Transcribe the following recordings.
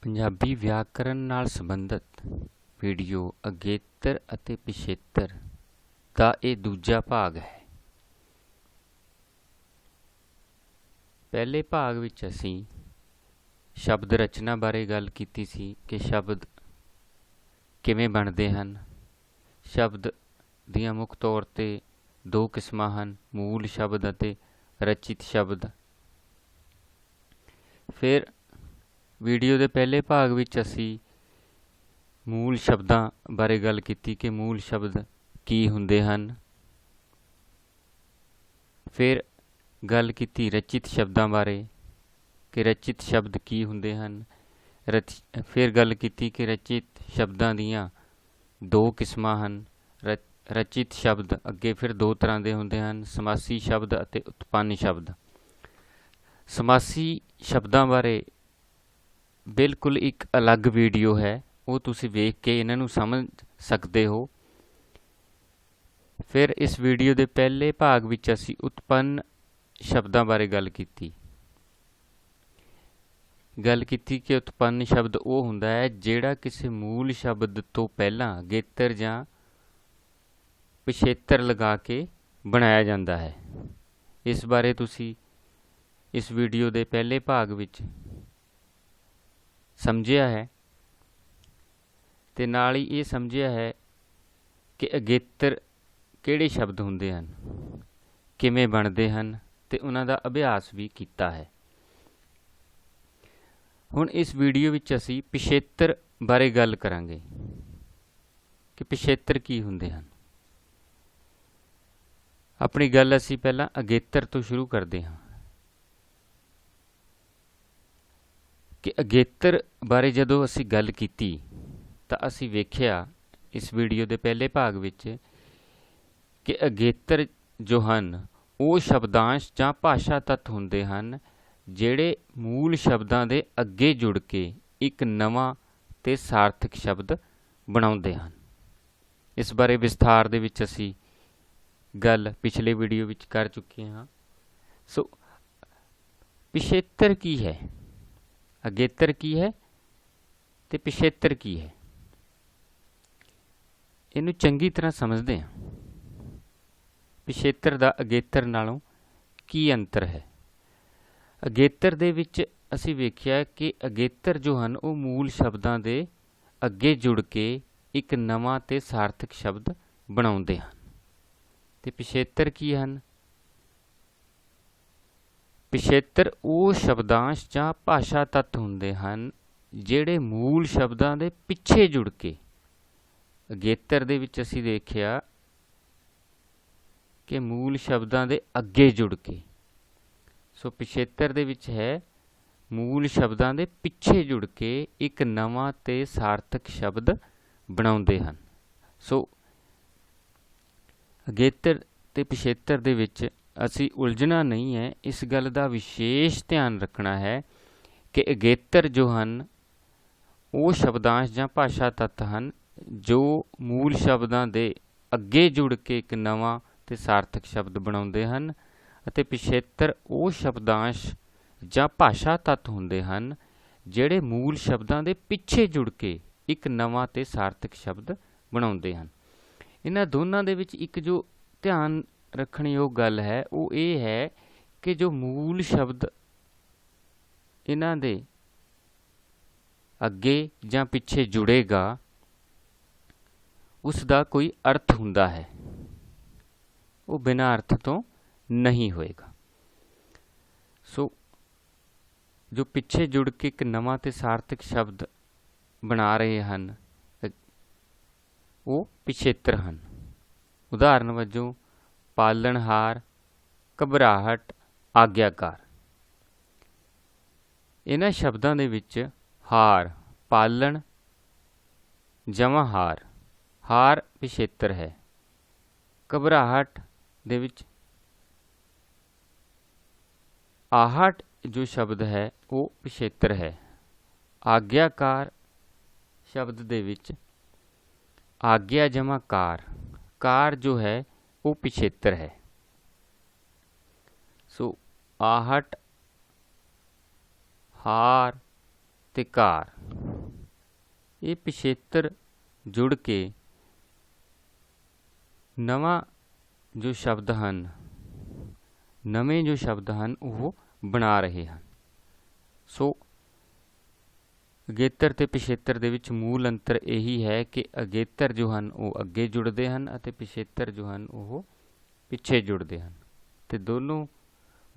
ਪੰਜਾਬੀ ਵਿਆਕਰਨ ਨਾਲ ਸੰਬੰਧਿਤ ਵੀਡੀਓ ਅਗੇਤਰ ਅਤੇ ਪਿਛੇਤਰ ਦਾ ਇਹ ਦੂਜਾ ਭਾਗ ਹੈ। ਪਹਿਲੇ ਭਾਗ ਵਿੱਚ ਅਸੀਂ ਸ਼ਬਦ ਰਚਨਾ ਬਾਰੇ ਗੱਲ ਕੀਤੀ ਸੀ ਕਿ ਸ਼ਬਦ ਕਿਵੇਂ ਬਣਦੇ ਹਨ। ਸ਼ਬਦ ਦੀਆਂ ਮੁੱਖ ਤੌਰ 'ਤੇ ਦੋ ਕਿਸਮਾਂ ਹਨ, ਮੂਲ ਸ਼ਬਦ ਅਤੇ ਰਚਿਤ ਸ਼ਬਦ। ਫਿਰ ਵੀਡੀਓ ਦੇ ਪਹਿਲੇ ਭਾਗ ਵਿੱਚ ਅਸੀਂ ਮੂਲ ਸ਼ਬਦਾਂ ਬਾਰੇ ਗੱਲ ਕੀਤੀ ਕਿ ਮੂਲ ਸ਼ਬਦ ਕੀ ਹੁੰਦੇ ਹਨ। ਫਿਰ ਗੱਲ ਕੀਤੀ ਰਚਿਤ ਸ਼ਬਦਾਂ ਬਾਰੇ ਕਿ ਰਚਿਤ ਸ਼ਬਦ ਕੀ ਹੁੰਦੇ ਹਨ। ਫਿਰ ਗੱਲ ਕੀਤੀ ਕਿ ਰਚਿਤ ਸ਼ਬਦਾਂ ਦੀਆਂ ਦੋ ਕਿਸਮਾਂ ਹਨ। ਰਚਿਤ ਸ਼ਬਦ ਅੱਗੇ ਫਿਰ ਦੋ ਤਰ੍ਹਾਂ ਦੇ ਹੁੰਦੇ ਹਨ, ਸਮਾਸੀ ਸ਼ਬਦ ਅਤੇ ਉਤਪੰਨ ਸ਼ਬਦ। ਸਮਾਸੀ ਸ਼ਬਦਾਂ ਬਾਰੇ ਬਿਲਕੁਲ ਇੱਕ ਅਲੱਗ ਵੀਡੀਓ ਹੈ, ਉਹ ਤੁਸੀਂ ਵੇਖ ਕੇ ਇਹਨਾਂ ਨੂੰ ਸਮਝ ਸਕਦੇ ਹੋ। ਫਿਰ ਇਸ ਵੀਡੀਓ ਦੇ ਪਹਿਲੇ ਭਾਗ ਵਿੱਚ ਅਸੀਂ ਉਤਪੰਨ ਸ਼ਬਦਾਂ ਬਾਰੇ ਗੱਲ ਕੀਤੀ ਕਿ ਉਤਪੰਨ ਸ਼ਬਦ ਉਹ ਹੁੰਦਾ ਹੈ ਜਿਹੜਾ ਕਿਸੇ ਮੂਲ ਸ਼ਬਦ ਤੋਂ ਪਹਿਲਾਂ ਅਗੇਤਰ ਜਾਂ ਪਿਛੇਤਰ ਲਗਾ ਕੇ ਬਣਾਇਆ ਜਾਂਦਾ ਹੈ। ਇਸ ਬਾਰੇ ਤੁਸੀਂ ਇਸ ਵੀਡੀਓ ਦੇ ਪਹਿਲੇ ਭਾਗ ਵਿੱਚ ਸਮਝਿਆ ਹੈ ਤੇ ਨਾਲ ਹੀ ਇਹ ਸਮਝਿਆ ਹੈ ਕਿ ਅਗੇਤਰ ਕਿਹੜੇ ਸ਼ਬਦ ਹੁੰਦੇ ਹਨ, ਕਿਵੇਂ ਬਣਦੇ ਹਨ ਤੇ ਉਹਨਾਂ ਦਾ ਅਭਿਆਸ ਵੀ ਕੀਤਾ ਹੈ। ਹੁਣ ਇਸ ਵੀਡੀਓ ਵਿੱਚ ਅਸੀਂ ਪਿਛੇਤਰ ਬਾਰੇ ਗੱਲ ਕਰਾਂਗੇ ਕਿ ਪਿਛੇਤਰ ਕੀ ਹੁੰਦੇ ਹਨ। ਆਪਣੀ ਗੱਲ ਅਸੀਂ ਪਹਿਲਾਂ ਅਗੇਤਰ ਤੋਂ ਸ਼ੁਰੂ ਕਰਦੇ ਹਾਂ ਕਿ ਅਗੇਤਰ ਬਾਰੇ ਜਦੋਂ ਅਸੀਂ ਗੱਲ ਕੀਤੀ ਤਾਂ ਅਸੀਂ ਵੇਖਿਆ ਇਸ ਵੀਡੀਓ ਦੇ ਪਹਿਲੇ ਭਾਗ ਵਿੱਚ ਕਿ ਅਗੇਤਰ ਜੋ ਹਨ ਉਹ ਸ਼ਬਦਾਂਸ਼ ਜਾਂ ਭਾਸ਼ਾ ਤੱਤ ਹੁੰਦੇ ਹਨ ਜਿਹੜੇ ਮੂਲ ਸ਼ਬਦਾਂ ਦੇ ਅੱਗੇ ਜੁੜ ਕੇ ਇੱਕ ਨਵਾਂ ਤੇ ਸਾਰਥਕ ਸ਼ਬਦ ਬਣਾਉਂਦੇ ਹਨ। ਇਸ ਬਾਰੇ ਵਿਸਥਾਰ ਦੇ ਵਿੱਚ ਅਸੀਂ ਗੱਲ ਪਿਛਲੇ ਵੀਡੀਓ ਵਿੱਚ ਕਰ ਚੁੱਕੇ ਹਾਂ। ਸੋ ਪਿਛੇਤਰ ਕੀ ਹੈ, ਅਗੇਤਰ ਕੀ ਹੈ ਤੇ ਪਿਛੇਤਰ ਕੀ ਹੈ, ਇਹਨੂੰ ਚੰਗੀ ਤਰ੍ਹਾਂ ਸਮਝਦੇ ਹਾਂ। ਪਿਛੇਤਰ ਦਾ ਅਗੇਤਰ ਨਾਲੋਂ ਕੀ ਅੰਤਰ ਹੈ। ਅਗੇਤਰ ਦੇ ਵਿੱਚ ਅਸੀਂ ਵੇਖਿਆ ਕਿ ਅਗੇਤਰ ਜੋ ਹਨ ਉਹ ਮੂਲ ਸ਼ਬਦਾਂ ਦੇ ਅੱਗੇ ਜੁੜ ਕੇ ਇੱਕ ਨਵਾਂ ਤੇ ਸਾਰਥਕ ਸ਼ਬਦ ਬਣਾਉਂਦੇ ਹਨ। ਤੇ ਪਿਛੇਤਰ ਕੀ ਹਨ? ਪਿਛੇਤਰ ਉਹ ਸ਼ਬਦਾਂਸ਼ ਜਾਂ ਭਾਸ਼ਾ ਤੱਤ ਹੁੰਦੇ ਹਨ ਜਿਹੜੇ ਮੂਲ ਸ਼ਬਦਾਂ ਦੇ ਪਿੱਛੇ ਜੁੜ ਕੇ, ਅਗੇਤਰ ਦੇ ਵਿੱਚ ਅਸੀਂ ਦੇਖਿਆ ਕਿ ਮੂਲ ਸ਼ਬਦਾਂ ਦੇ ਅੱਗੇ ਜੁੜ ਕੇ, ਸੋ ਪਿਛੇਤਰ ਦੇ ਵਿੱਚ ਹੈ ਮੂਲ ਸ਼ਬਦਾਂ ਦੇ ਪਿੱਛੇ ਜੁੜ ਕੇ ਇੱਕ ਨਵਾਂ ਤੇ ਸਾਰਥਕ ਸ਼ਬਦ ਬਣਾਉਂਦੇ ਹਨ। ਸੋ ਅਗੇਤਰ ਤੇ ਪਿਛੇਤਰ ਦੇ ਵਿੱਚ ਅਸੀਂ ਉਲਝਣਾ ਨਹੀਂ ਹੈ। ਇਸ ਗੱਲ ਦਾ ਵਿਸ਼ੇਸ਼ ਧਿਆਨ ਰੱਖਣਾ ਹੈ ਕਿ ਅਗੇਤਰ ਜੋ ਹਨ ਉਹ ਸ਼ਬਦਾਂਸ਼ ਜਾਂ ਭਾਸ਼ਾ ਤੱਤ ਹਨ ਜੋ ਮੂਲ ਸ਼ਬਦਾਂ ਦੇ ਅੱਗੇ ਜੁੜ ਕੇ ਇੱਕ ਨਵਾਂ ਤੇ ਸਾਰਥਕ ਸ਼ਬਦ ਬਣਾਉਂਦੇ ਹਨ, ਅਤੇ ਪਿਛੇਤਰ ਉਹ ਸ਼ਬਦਾਂਸ਼ ਜਾਂ ਭਾਸ਼ਾ ਤੱਤ ਹੁੰਦੇ ਹਨ ਜਿਹੜੇ ਮੂਲ ਸ਼ਬਦਾਂ ਦੇ ਪਿੱਛੇ ਜੁੜ ਕੇ ਇੱਕ ਨਵਾਂ ਤੇ ਸਾਰਥਕ ਸ਼ਬਦ ਬਣਾਉਂਦੇ ਹਨ। ਇਹਨਾਂ ਦੋਨਾਂ ਦੇ ਵਿੱਚ ਇੱਕ ਜੋ ਧਿਆਨ ਰੱਖਣ ਯੋਗ ਗੱਲ ਹੈ ਉਹ ਇਹ ਹੈ ਕਿ ਜੋ ਮੂਲ ਸ਼ਬਦ ਇਹਨਾਂ ਦੇ ਅੱਗੇ ਜਾਂ ਪਿੱਛੇ ਜੁੜੇਗਾ ਉਸ ਦਾ ਕੋਈ ਅਰਥ ਹੁੰਦਾ ਹੈ, ਉਹ ਬਿਨਾਂ ਅਰਥ ਤੋਂ ਨਹੀਂ ਹੋਏਗਾ। ਸੋ ਜੋ ਪਿੱਛੇ ਜੁੜ ਕੇ ਇੱਕ ਨਵਾਂ ਤੇ ਸਾਰਥਕ ਸ਼ਬਦ ਬਣਾ ਰਹੇ ਹਨ ਉਹ ਪਿਛੇਤਰ ਹਨ। ਉਦਾਹਰਨ ਵਜੋਂ ਪਾਲਣਹਾਰ, ਘਬਰਾਹਟ, ਆਗਿਆਕਾਰ। ਇਹਨਾਂ ਸ਼ਬਦਾਂ ਦੇ ਵਿੱਚ ਹਾਰ, ਪਾਲਣ ਜਮ੍ਹਾਂ ਹਾਰ, ਹਾਰ ਪਿਛੇਤਰ ਹੈ। ਘਬਰਾਹਟ ਦੇ ਵਿੱਚ ਆਹਟ ਜੋ ਸ਼ਬਦ ਹੈ ਉਹ ਪਿਛੇਤਰ ਹੈ। ਆਗਿਆਕਾਰ ਸ਼ਬਦ ਦੇ ਵਿੱਚ ਆਗਿਆ ਜਮ੍ਹਾਂ ਕਾਰ, ਕਾਰ ਜੋ ਹੈ ਉਹ ਪਿਛੇਤਰ ਹੈ। ਸੋ ਆਹਟ, ਹਾਰ ਤੇ ਕਾਰ ਇਹ ਪਿਛੇਤਰ ਜੁੜ ਕੇ ਨਵਾਂ ਜੋ ਸ਼ਬਦ ਹਨ, ਨਵੇਂ ਜੋ ਸ਼ਬਦ ਹਨ ਉਹ ਬਣਾ ਰਹੇ ਹਨ। ਸੋ ਅਗੇਤਰ ਤੇ ਪਿਛੇਤਰ ਦੇ ਵਿੱਚ ਮੂਲ ਅੰਤਰ ਇਹੀ ਹੈ ਕਿ ਅਗੇਤਰ ਜੋ ਹਨ ਉਹ ਅੱਗੇ ਜੁੜਦੇ ਹਨ ਅਤੇ ਪਿਛੇਤਰ ਜੋ ਹਨ ਉਹ ਪਿੱਛੇ ਜੁੜਦੇ ਹਨ, ਅਤੇ ਦੋਨੋਂ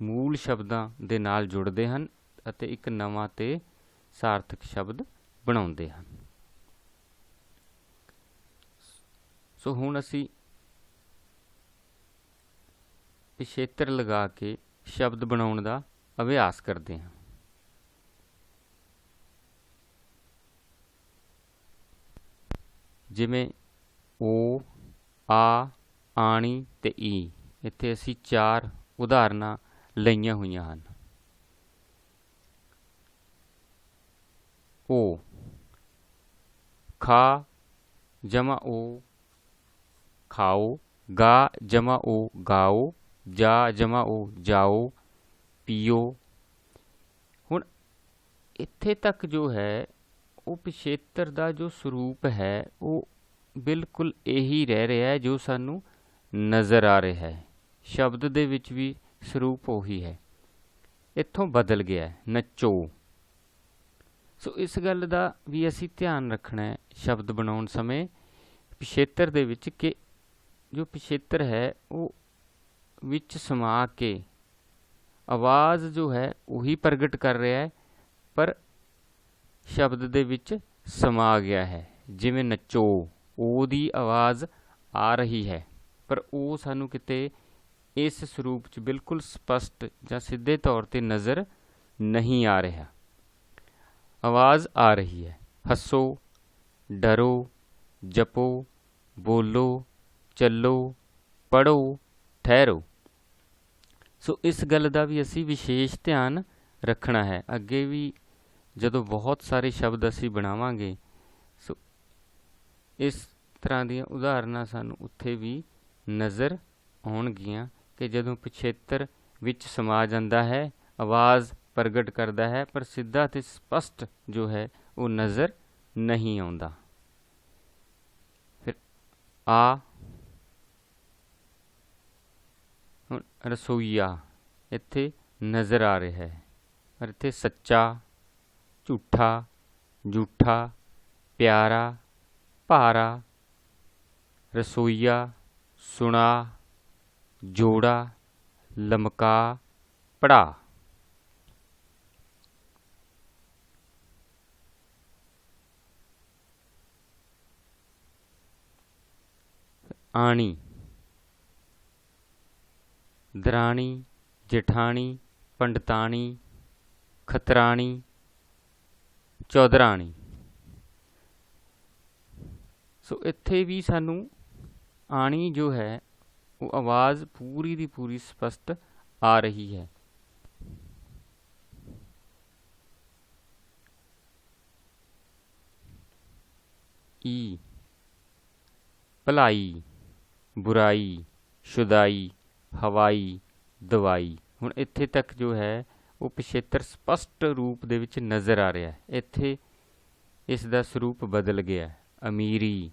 ਮੂਲ ਸ਼ਬਦਾਂ ਦੇ ਨਾਲ ਜੁੜਦੇ ਹਨ ਅਤੇ ਇੱਕ ਨਵਾਂ ਤੇ ਸਾਰਥਕ ਸ਼ਬਦ ਬਣਾਉਂਦੇ ਹਨ। ਸੋ ਹੁਣ ਅਸੀਂ ਪਿਛੇਤਰ ਲਗਾ ਕੇ ਸ਼ਬਦ ਬਣਾਉਣ ਦਾ ਅਭਿਆਸ ਕਰਦੇ ਹਾਂ। ਜਿਵੇਂ ਓ, ਆ, ਆਣੀ ਤੇ ਈ, ਇੱਥੇ ਅਸੀਂ 4 ਉਦਾਹਰਨਾਂ ਲਈਆਂ ਹੋਈਆਂ ਹਨ। ਓ, ਖਾ ਜਮਾ ਓ ਖਾਓ, ਗਾ ਜਮਾ ਓ ਗਾਓ, ਜਾ ਜਮਾ ਓ ਜਾਓ, ਪੀਓ। ਹੁਣ ਇੱਥੇ ਤੱਕ ਜੋ ਹੈ ਉਹ ਪਿਛੇਤਰ ਦਾ ਜੋ ਸਰੂਪ ਹੈ ਉਹ ਬਿਲਕੁਲ ਇਹੀ ਰਹਿ ਰਿਹਾ ਹੈ ਜੋ ਸਾਨੂੰ ਨਜ਼ਰ ਆ ਰਿਹਾ ਹੈ। ਸ਼ਬਦ ਦੇ ਵਿੱਚ ਵੀ ਸਰੂਪ ਉਹੀ ਹੈ, ਇੱਥੋਂ ਬਦਲ ਗਿਆ ਹੈ, ਨੱਚੋ। ਸੋ ਇਸ ਗੱਲ ਦਾ ਵੀ ਅਸੀਂ ਧਿਆਨ ਰੱਖਣਾ ਹੈ ਸ਼ਬਦ ਬਣਾਉਣ ਸਮੇਂ ਪਿਛੇਤਰ ਦੇ ਵਿੱਚ, ਕਿ ਜੋ ਪਿਛੇਤਰ ਹੈ ਉਹ ਵਿੱਚ ਸਮਾ ਕੇ ਆਵਾਜ਼ ਜੋ ਹੈ ਉਹੀ ਪ੍ਰਗਟ ਕਰ ਰਿਹਾ ਹੈ, ਪਰ ਸ਼ਬਦ ਦੇ ਵਿੱਚ ਸਮਾ ਗਿਆ ਹੈ। ਜਿਵੇਂ ਨੱਚੋ, ਉਹਦੀ ਆਵਾਜ਼ ਆ ਰਹੀ ਹੈ ਪਰ ਉਹ ਸਾਨੂੰ ਕਿਤੇ ਇਸ ਸਰੂਪ 'ਚ ਬਿਲਕੁਲ ਸਪਸ਼ਟ ਜਾਂ ਸਿੱਧੇ ਤੌਰ 'ਤੇ ਨਜ਼ਰ ਨਹੀਂ ਆ ਰਿਹਾ। ਆਵਾਜ਼ ਆ ਰਹੀ ਹੈ। ਹੱਸੋ, ਡਰੋ, ਜਪੋ, ਬੋਲੋ, ਚੱਲੋ, ਪੜ੍ਹੋ, ਠਹਿਰੋ। ਸੋ ਇਸ ਗੱਲ ਦਾ ਵੀ ਅਸੀਂ ਵਿਸ਼ੇਸ਼ ਧਿਆਨ ਰੱਖਣਾ ਹੈ। ਅੱਗੇ ਵੀ ਜਦੋਂ ਬਹੁਤ ਸਾਰੇ ਸ਼ਬਦ ਅਸੀਂ ਬਣਾਵਾਂਗੇ, ਸੋ ਇਸ ਤਰ੍ਹਾਂ ਦੀਆਂ ਉਦਾਹਰਨਾਂ ਸਾਨੂੰ ਉੱਥੇ ਵੀ ਨਜ਼ਰ ਆਉਣਗੀਆਂ ਕਿ ਜਦੋਂ ਪਿਛੇਤਰ ਵਿੱਚ ਸਮਾ ਜਾਂਦਾ ਹੈ, ਆਵਾਜ਼ ਪ੍ਰਗਟ ਕਰਦਾ ਹੈ, ਪਰ ਸਿੱਧਾ ਅਤੇ ਸਪਸ਼ਟ ਜੋ ਹੈ ਉਹ ਨਜ਼ਰ ਨਹੀਂ ਆਉਂਦਾ। ਫਿਰ ਆ, ਹੁਣ ਰਸੋਈਆ ਇੱਥੇ ਨਜ਼ਰ ਆ ਰਿਹਾ ਹੈ, ਪਰ ਇੱਥੇ ਸੱਚਾ, ਝੂਠਾ, ਜੂਠਾ, ਪਿਆਰਾ, ਭਾਰਾ, ਰਸੋਈਆ, ਸੁਣਾ, ਜੋੜਾ, ਲਮਕਾ, ਪੜਾ। ਆਣੀ, ਦਰਾਣੀ, ਜਠਾਣੀ, ਪੰਡਤਾਣੀ, ਖਤਰਾਣੀ, ਚੌਧਰਾਣੀ। ਸੋ ਇੱਥੇ ਵੀ ਸਾਨੂੰ ਆਣੀ ਜੋ ਹੈ ਉਹ ਆਵਾਜ਼ ਪੂਰੀ ਦੀ ਪੂਰੀ ਸਪਸ਼ਟ ਆ ਰਹੀ ਹੈ। ਈ, ਭਲਾਈ, ਬੁਰਾਈ, ਸ਼ੁਦਾਈ, ਹਵਾਈ, ਦਵਾਈ। ਹੁਣ ਇੱਥੇ ਤੱਕ ਜੋ ਹੈ ਉਹ ਪਿਛੇਤਰ ਸਪਸ਼ਟ ਰੂਪ ਦੇ ਵਿੱਚ ਨਜ਼ਰ ਆ ਰਿਹਾ ਹੈ। ਇੱਥੇ ਇਸ ਦਾ ਸਰੂਪ ਬਦਲ ਗਿਆ। ਅਮੀਰੀ,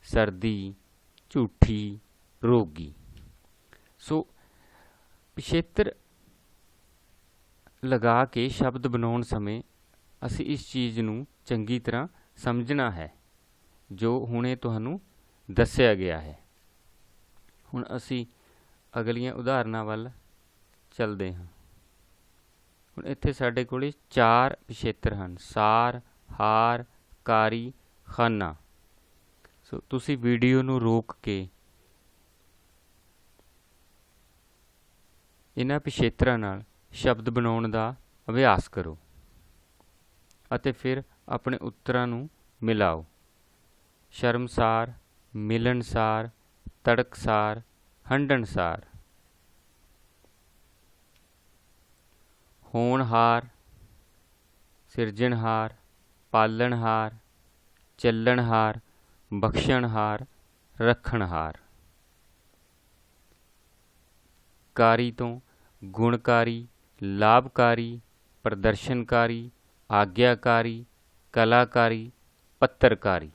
ਸਰਦੀ, ਝੂਠੀ, ਰੋਗੀ। ਸੋ ਪਿਛੇਤਰ ਲਗਾ ਕੇ ਸ਼ਬਦ ਬਣਾਉਣ ਸਮੇਂ ਅਸੀਂ ਇਸ ਚੀਜ਼ ਨੂੰ ਚੰਗੀ ਤਰ੍ਹਾਂ ਸਮਝਣਾ ਹੈ ਜੋ ਹੁਣੇ ਤੁਹਾਨੂੰ ਦੱਸਿਆ ਗਿਆ ਹੈ। ਹੁਣ ਅਸੀਂ ਅਗਲੀਆਂ ਉਦਾਹਰਨਾਂ ਵੱਲ ਚੱਲਦੇ ਹਾਂ। ਹੁਣ ਇੱਥੇ ਸਾਡੇ ਕੋਲ 4 ਪਿਛੇਤਰ ਹਨ: ਸਾਰ, ਹਾਰ, ਕਾਰੀ, ਖਾਨਾ। ਸੋ ਤੁਸੀਂ ਵੀਡੀਓ ਨੂੰ ਰੋਕ ਕੇ ਇਹਨਾਂ ਪਿਛੇਤਰਾਂ ਨਾਲ ਸ਼ਬਦ ਬਣਾਉਣ ਦਾ ਅਭਿਆਸ ਕਰੋ ਅਤੇ ਫਿਰ ਆਪਣੇ ਉੱਤਰਾਂ ਨੂੰ ਮਿਲਾਓ। ਸ਼ਰਮਸਾਰ, ਮਿਲਣਸਾਰ, ਤੜਕਸਾਰ, ਹੰਢਣਸਾਰ। ਹੋਣਹਾਰ, ਸਿਰਜਣਹਾਰ, ਪਾਲਣਹਾਰ, ਚੱਲਣਹਾਰ, ਬਖਸ਼ਣਹਾਰ, ਰੱਖਣਹਾਰ। ਕਾਰੀ ਤੋਂ ਗੁਣਕਾਰੀ, ਲਾਭਕਾਰੀ, ਪ੍ਰਦਰਸ਼ਨਕਾਰੀ, ਆਗਿਆਕਾਰੀ, ਕਲਾਕਾਰੀ, पत्रकारी।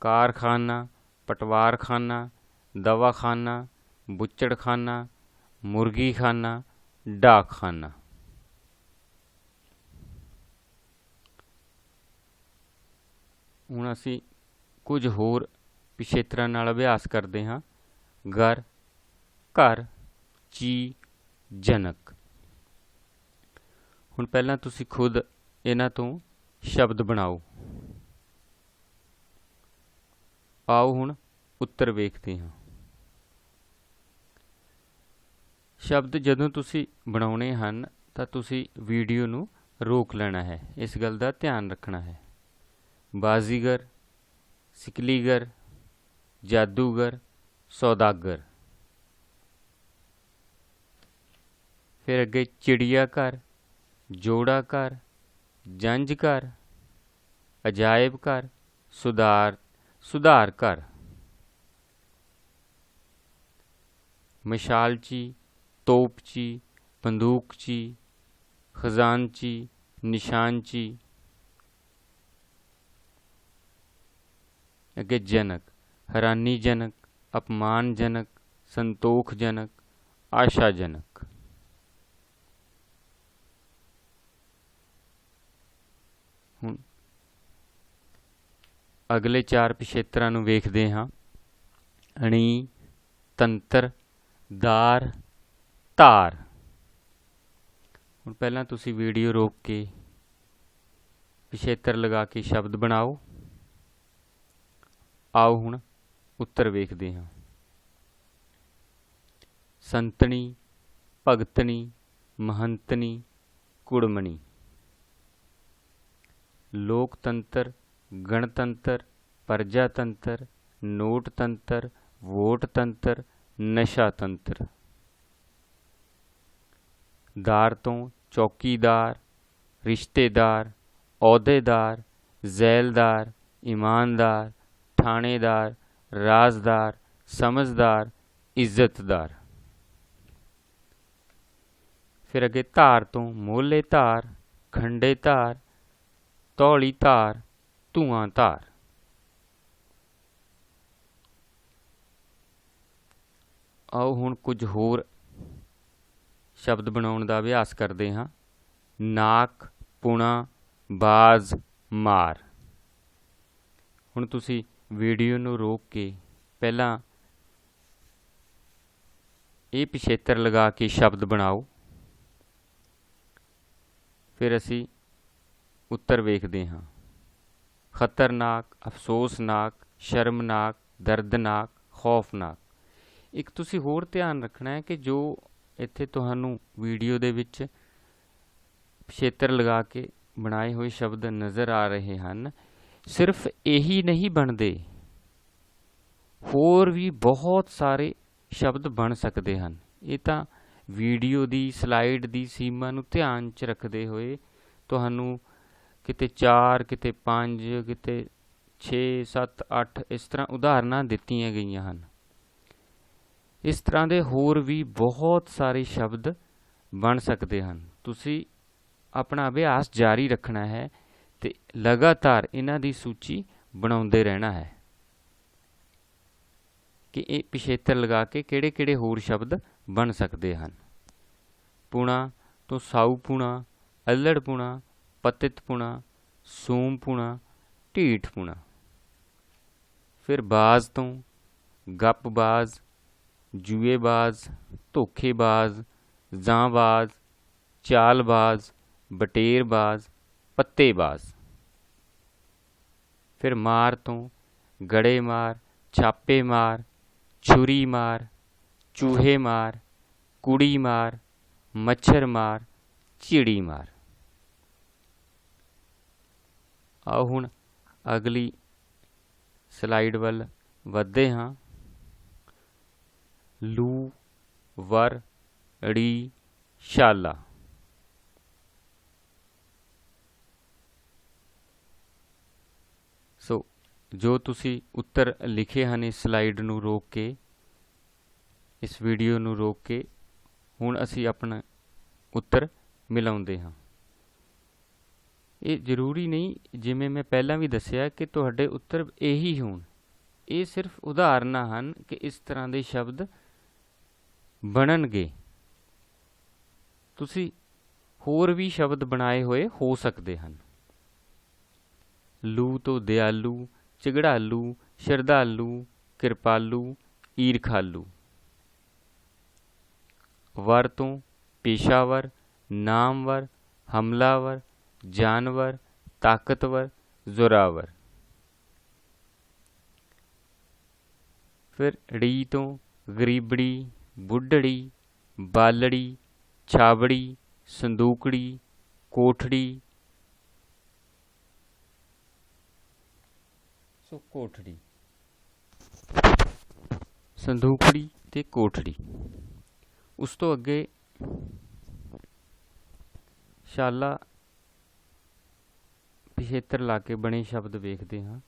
कारखाना, पटवारखाना, दवाखाना, बुच्चड़खाना, मुर्गीखाना, डाकखाना। ਹੁਣ ਅਸੀਂ ਕੁਝ ਹੋਰ ਪਿਛੇਤਰਾਂ ਨਾਲ ਅਭਿਆਸ ਕਰਦੇ ਹਾਂ। ਘਰ, ਘਰ, ਚੀ, ਜਨਕ। ਹੁਣ ਪਹਿਲਾਂ ਤੁਸੀਂ ਖੁਦ ਇਹਨਾਂ ਤੋਂ ਸ਼ਬਦ ਬਣਾਓ। ਆਓ ਹੁਣ ਉੱਤਰ ਵੇਖਦੇ ਹਾਂ। ਸ਼ਬਦ ਜਦੋਂ ਤੁਸੀਂ ਬਣਾਉਣੇ ਹਨ ਤਾਂ ਤੁਸੀਂ ਵੀਡੀਓ ਨੂੰ ਰੋਕ ਲੈਣਾ ਹੈ, ਇਸ ਗੱਲ ਦਾ ਧਿਆਨ ਰੱਖਣਾ ਹੈ। बाजीगर, सिकलीगर, जादूगर, सौदागर। फिर अगे चिड़िया घर, जोड़ा घर, जंज घर, अजायब घर, सुधार घर। मशालची, तोपची, बंदूकची, खजानची, निशानची। अगे जनक, हैरानीजनक, अपमानजनक, संतोखजनक, आशाजनक। ਹੁਣ अगले 4 ਪਿਛੇਤਰਾਂ ਨੂੰ ਵੇਖਦੇ ਹਾਂ। ਅਣੀ, ਤੰਤਰ, ਦਾਰ, ਧਾਰ। ਹੁਣ ਪਹਿਲਾਂ ਤੁਸੀਂ ਵੀਡੀਓ ਰੋਕ ਕੇ ਪਿਛੇਤਰ ਲਗਾ ਕੇ ਸ਼ਬਦ ਬਣਾਓ। आओ हुण उत्तर वेखते हाँ। संतनी, भगतनी, महंतनी, कुड़मनी। लोकतंत्र, गणतंत्र, प्रजातंत्र, नोटतंत्र, वोटतंत्र, नशातंत्र। दार तो चौकीदार, रिश्तेदार, अहुदेदार, जैलदार, ईमानदार, थानेदार, राजदार, समझदार, इज्जतदार। फिर अगे धार तो मोहले धार, खंडे धार, तौली धार, धुआं धार। आओ हुण कुछ होर शब्द बनाउण दा अभ्यास करते हाँ। नाक, पुणा, बाज, मार। हुण तुसी ਵੀਡੀਓ ਨੂੰ ਰੋਕ ਕੇ ਪਹਿਲਾਂ ਇਹ ਪਿਛੇਤਰ ਲਗਾ ਕੇ ਸ਼ਬਦ ਬਣਾਓ। ਫਿਰ ਅਸੀਂ ਉੱਤਰ ਵੇਖਦੇ ਹਾਂ। ਖਤਰਨਾਕ, ਅਫਸੋਸਨਾਕ, ਸ਼ਰਮਨਾਕ, ਦਰਦਨਾਕ, ਖੌਫਨਾਕ। ਇੱਕ ਤੁਸੀਂ ਹੋਰ ਧਿਆਨ ਰੱਖਣਾ ਹੈ ਕਿ ਜੋ ਇੱਥੇ ਤੁਹਾਨੂੰ ਵੀਡੀਓ ਦੇ ਵਿੱਚ ਪਿਛੇਤਰ ਲਗਾ ਕੇ ਬਣਾਏ ਹੋਏ ਸ਼ਬਦ ਨਜ਼ਰ ਆ ਰਹੇ ਹਨ, सिर्फ यही नहीं बनते, होर भी बहुत सारे शब्द बन सकते हैं। ये तो वीडियो की स्लाइड की सीमा नूं ध्यान च रखते हुए तुहानूं किते 4 किते 5 किते 6 7 8 इस तरह उदाहरणां दित्तियां गईयां हन। इस तरह के होर भी बहुत सारे शब्द बन सकते हैं। तुसी अपना अभ्यास जारी रखना है ਤੇ ਲਗਾਤਾਰ ਇਹਨਾਂ ਦੀ ਸੂਚੀ ਬਣਾਉਂਦੇ ਰਹਿਣਾ ਹੈ ਕਿ ਇਹ ਪਿਛੇਤਰ ਲਗਾ ਕੇ ਕਿਹੜੇ-ਕਿਹੜੇ ਹੋਰ ਸ਼ਬਦ ਬਣ ਸਕਦੇ ਹਨ। ਪੁਣਾ ਤੋਂ ਸਾਊ ਪੁਣਾ, ਅਲੜ ਪੁਣਾ, ਪਤਿਤ ਪੁਣਾ, ਸੂਮ ਪੁਣਾ, ਢੀਠ ਪੁਣਾ। ਫਿਰ ਬਾਜ਼ ਤੋਂ ਗੱਪਬਾਜ਼, ਜੂਏਬਾਜ਼, ਧੋਖੇਬਾਜ਼, ਜਾਂਬਾਜ਼, ਚਾਲਬਾਜ਼, ਬਟੇਰਬਾਜ਼, पत्तेबाज। फिर मार तो गड़े मार, छापे मार, छुरी मार, चूहे मार, कुड़ी मार, मच्छर मार, चिड़ी मार। आओ हुण अगली स्लाइड वल वधदे हाँ। लू, वर, ड़ी, शाला। सो जो तुसी उत्तर लिखे हैं इस स्लाइड नूं रोक के, इस वीडियो नूं रोक के हुण असी अपना उत्तर मिलाउंदे हां। ਇਹ ਜ਼ਰੂਰੀ ਨਹੀਂ, ਜਿਵੇਂ ਮੈਂ ਪਹਿਲਾਂ ਵੀ ਦੱਸਿਆ ਕਿ ਤੁਹਾਡੇ ਉੱਤਰ ਇਹੀ ਹੋਣ। ਇਹ ਸਿਰਫ ਉਦਾਹਰਨਾਂ ਹਨ ਕਿ ਇਸ ਤਰ੍ਹਾਂ ਦੇ ਸ਼ਬਦ ਬਣਨਗੇ। ਤੁਸੀਂ ਹੋਰ ਵੀ ਸ਼ਬਦ ਬਣਾਏ ਹੋਏ ਹੋ ਸਕਦੇ ਹਨ। ਲੂ ਤੋਂ ਦਿਆਲੂ, ਝਗੜਾਲੂ, ਸ਼ਰਧਾਲੂ, ਕਿਰਪਾਲੂ, ਈਰਖਾਲੂ। ਵਰ ਤੋਂ ਪੇਸ਼ਾਵਰ, ਨਾਮਵਰ, ਹਮਲਾਵਰ, ਜਾਨਵਰ, ਤਾਕਤਵਰ, ਜ਼ੋਰਾਵਰ। ਫਿਰ ੜੀ ਤੋਂ ਗਰੀਬੜੀ, ਬੁੱਢੜੀ, ਬਾਲੜੀ, ਛਾਬੜੀ, ਸੰਦੂਕੜੀ, ਕੋਠੜੀ। ਸੋ ਕੋਠੜੀ, ਸੰਦੂਕੜੀ ਤੇ ਕੋਠੜੀ। ਉਸ ਤੋਂ ਅੱਗੇ ਸ਼ਾਲਾ ਪਿਛੇਤਰ ਲਾ ਕੇ ਬਣੇ ਸ਼ਬਦ ਵੇਖਦੇ ਹਾਂ।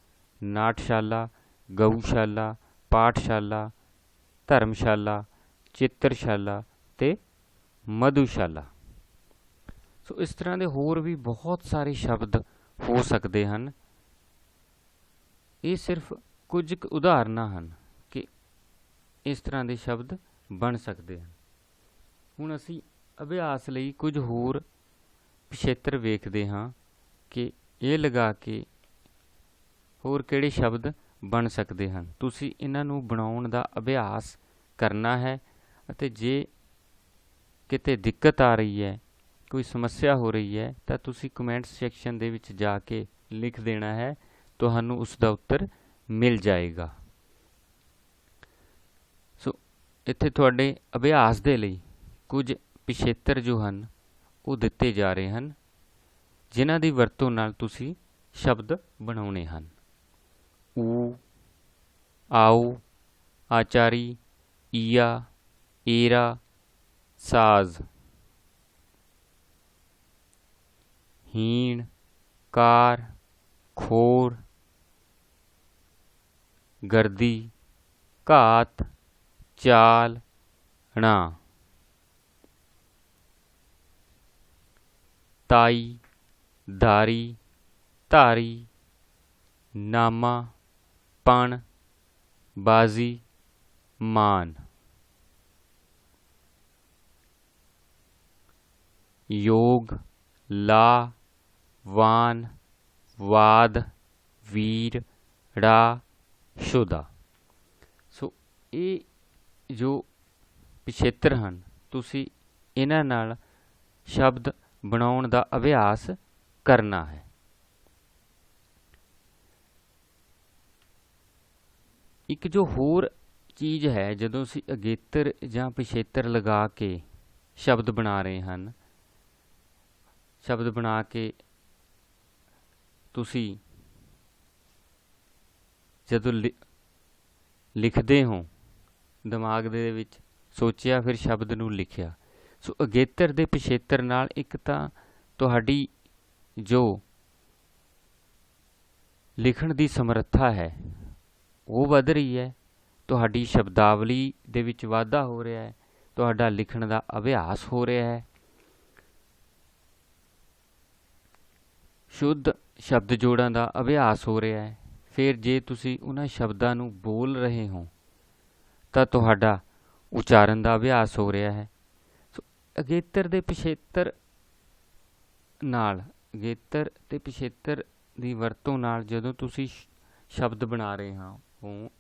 ਨਾਟਸ਼ਾਲਾ, ਗਊਸ਼ਾਲਾ, ਪਾਠਸ਼ਾਲਾ, ਧਰਮਸ਼ਾਲਾ, ਚਿੱਤਰਸ਼ਾਲਾ ਤੇ ਮਧੂਸ਼ਾਲਾ। ਸੋ ਇਸ ਤਰ੍ਹਾਂ ਦੇ ਹੋਰ ਵੀ ਬਹੁਤ ਸਾਰੇ ਸ਼ਬਦ ਹੋ ਸਕਦੇ ਹਨ। ਇਹ ਸਿਰਫ ਕੁਝ ਕੁ ਉਦਾਹਰਨਾਂ ਹਨ ਕਿ ਇਸ ਤਰ੍ਹਾਂ ਦੇ ਸ਼ਬਦ ਬਣ ਸਕਦੇ ਹਨ। ਹੁਣ ਅਸੀਂ ਅਭਿਆਸ ਲਈ ਕੁਝ ਹੋਰ ਪਿਛੇਤਰ ਵੇਖਦੇ ਹਾਂ ਕਿ ਇਹ ਲਗਾ ਕੇ ਹੋਰ ਕਿਹੜੇ ਸ਼ਬਦ ਬਣ ਸਕਦੇ ਹਨ। ਤੁਸੀਂ ਇਹਨਾਂ ਨੂੰ ਬਣਾਉਣ ਦਾ ਅਭਿਆਸ ਕਰਨਾ ਹੈ ਅਤੇ ਜੇ ਕਿਤੇ ਦਿੱਕਤ ਆ ਰਹੀ ਹੈ, ਕੋਈ ਸਮੱਸਿਆ ਹੋ ਰਹੀ ਹੈ, ਤਾਂ ਤੁਸੀਂ ਕਮੈਂਟ ਸੈਕਸ਼ਨ ਦੇ ਵਿੱਚ ਜਾ ਕੇ ਲਿਖ ਦੇਣਾ ਹੈ, ਤੁਹਾਨੂੰ ਉਸ ਦਾ ਉੱਤਰ ਮਿਲ ਜਾਏਗਾ। ਸੋ ਇੱਥੇ ਤੁਹਾਡੇ ਅਭਿਆਸ ਦੇ ਲਈ ਕੁਝ ਪਿਛੇਤਰ ਜੋ ਹਨ ਉਹ ਦਿੱਤੇ ਜਾ ਰਹੇ ਹਨ, ਜਿਨ੍ਹਾਂ ਦੀ ਵਰਤੋਂ ਨਾਲ ਤੁਸੀਂ ਸ਼ਬਦ ਬਣਾਉਣੇ ਹਨ। ਊ, ਆਊ, ਆਚਾਰੀ, ਈਆ, ਏਰਾ, ਸਾਜ਼। ਹੀਣ, ਕਾਰ, ਖੋਰ, ਗਰਦੀ, ਘਾਤ, ਚਾਲ, ਣਾ। ਤਾਈ, ਧਾਰੀ, ਧਾਰੀ, ਨਾਮਾ, ਪਣ, ਬਾਜ਼ੀ, ਮਾਨ। ਯੋਗ, ਲਾ, ਵਾਨ, ਵਾਦ, ਵੀਰ, ੜਾ, ਸ਼ੁਦਾ। ਸੋ ਇਹ ਜੋ ਪਿਛੇਤਰ ਹਨ, ਤੁਸੀਂ ਇਹਨਾਂ ਨਾਲ ਸ਼ਬਦ ਬਣਾਉਣ ਦਾ ਅਭਿਆਸ ਕਰਨਾ ਹੈ। ਇੱਕ ਜੋ ਹੋਰ ਚੀਜ਼ ਹੈ, ਜਦੋਂ ਅਸੀਂ ਅਗੇਤਰ ਜਾਂ ਪਿਛੇਤਰ ਲਗਾ ਕੇ ਸ਼ਬਦ ਬਣਾ ਰਹੇ ਹਨ, ਸ਼ਬਦ ਬਣਾ ਕੇ ਤੁਸੀਂ ਜਦੋਂ ਲਿਖਦੇ ਹੋ, ਦਿਮਾਗ ਦੇ ਵਿੱਚ ਸੋਚਿਆ, ਫਿਰ ਸ਼ਬਦ ਨੂੰ ਲਿਖਿਆ। ਸੋ ਅਗੇਤਰ ਦੇ ਪਿਛੇਤਰ ਨਾਲ ਇੱਕ ਤਾਂ ਤੁਹਾਡੀ ਜੋ ਲਿਖਣ ਦੀ ਸਮਰੱਥਾ ਹੈ ਉਹ ਵੱਧ ਰਹੀ ਹੈ, ਤੁਹਾਡੀ ਸ਼ਬਦਾਵਲੀ ਦੇ ਵਿੱਚ ਵਾਧਾ ਹੋ ਰਿਹਾ ਹੈ, ਤੁਹਾਡਾ ਲਿਖਣ ਦਾ ਅਭਿਆਸ ਹੋ ਰਿਹਾ ਹੈ, ਸ਼ੁੱਧ ਸ਼ਬਦ ਜੋੜਾਂ ਦਾ ਅਭਿਆਸ ਹੋ ਰਿਹਾ ਹੈ। ਫਿਰ ਜੇ ਤੁਸੀਂ ਉਹਨਾਂ ਸ਼ਬਦਾਂ ਨੂੰ ਬੋਲ ਰਹੇ ਹੋ ਤਾਂ ਤੁਹਾਡਾ ਉਚਾਰਨ ਦਾ ਅਭਿਆਸ ਹੋ ਰਿਹਾ ਹੈ। ਸੋ ਅਗੇਤਰ ਦੇ ਪਿਛੇਤਰ ਨਾਲ, ਅਗੇਤਰ ਤੇ ਪਿਛੇਤਰ ਦੀ ਵਰਤੋਂ ਨਾਲ ਜਦੋਂ ਤੁਸੀਂ ਸ਼ਬਦ ਬਣਾ ਰਹੇ ਹੋ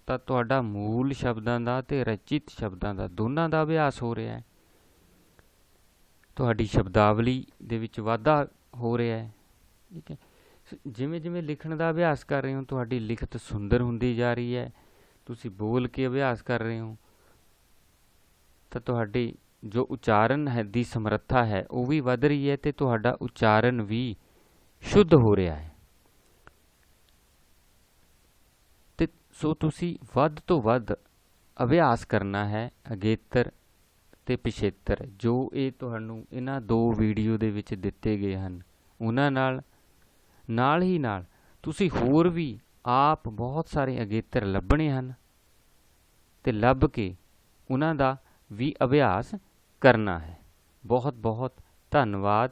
ਤਾਂ ਤੁਹਾਡਾ ਮੂਲ ਸ਼ਬਦਾਂ ਦਾ ਅਤੇ ਰਚਿਤ ਸ਼ਬਦਾਂ ਦਾ ਦੋਨਾਂ ਦਾ ਅਭਿਆਸ ਹੋ ਰਿਹਾ ਹੈ। ਤੁਹਾਡੀ ਸ਼ਬਦਾਵਲੀ ਦੇ ਵਿੱਚ ਵਾਧਾ ਹੋ ਰਿਹਾ ਹੈ। ਠੀਕ ਹੈ, ਜਿਵੇਂ ਜਿਵੇਂ ਲਿਖਣ ਦਾ ਅਭਿਆਸ ਕਰ ਰਹੇ ਹੋ, ਤੁਹਾਡੀ ਲਿਖਤ ਸੁੰਦਰ ਹੁੰਦੀ ਜਾ ਰਹੀ ਹੈ। ਤੁਸੀਂ ਬੋਲ ਕੇ ਅਭਿਆਸ ਕਰ ਰਹੇ ਹੋ ਤਾਂ ਤੁਹਾਡੀ ਜੋ ਉਚਾਰਨ ਹੈ ਦੀ ਸਮਰੱਥਾ ਹੈ ਉਹ ਵੀ ਵੱਧ ਰਹੀ ਹੈ ਅਤੇ ਤੁਹਾਡਾ ਉਚਾਰਨ ਵੀ ਸ਼ੁੱਧ ਹੋ ਰਿਹਾ ਹੈ। ਤੇ ਸੋ ਤੁਸੀਂ ਵੱਧ ਤੋਂ ਵੱਧ ਅਭਿਆਸ ਕਰਨਾ ਹੈ ਅਗੇਤਰ ਤੇ ਪਿਛੇਤਰ, ਜੋ ਇਹ ਤੁਹਾਨੂੰ ਇਹਨਾਂ 2 ਵੀਡੀਓ ਦੇ ਵਿੱਚ ਦਿੱਤੇ ਗਏ ਹਨ। ਉਹਨਾਂ ਨਾਲ ਹੀ ਤੁਸੀਂ ਹੋਰ ਵੀ ਆਪ ਬਹੁਤ ਸਾਰੇ ਅਗੇਤਰ ਲੱਭਣੇ ਹਨ ਤੇ ਲੱਭ ਕੇ ਉਹਨਾਂ ਦਾ ਵੀ ਅਭਿਆਸ ਕਰਨਾ ਹੈ। ਬਹੁਤ ਬਹੁਤ ਧੰਨਵਾਦ।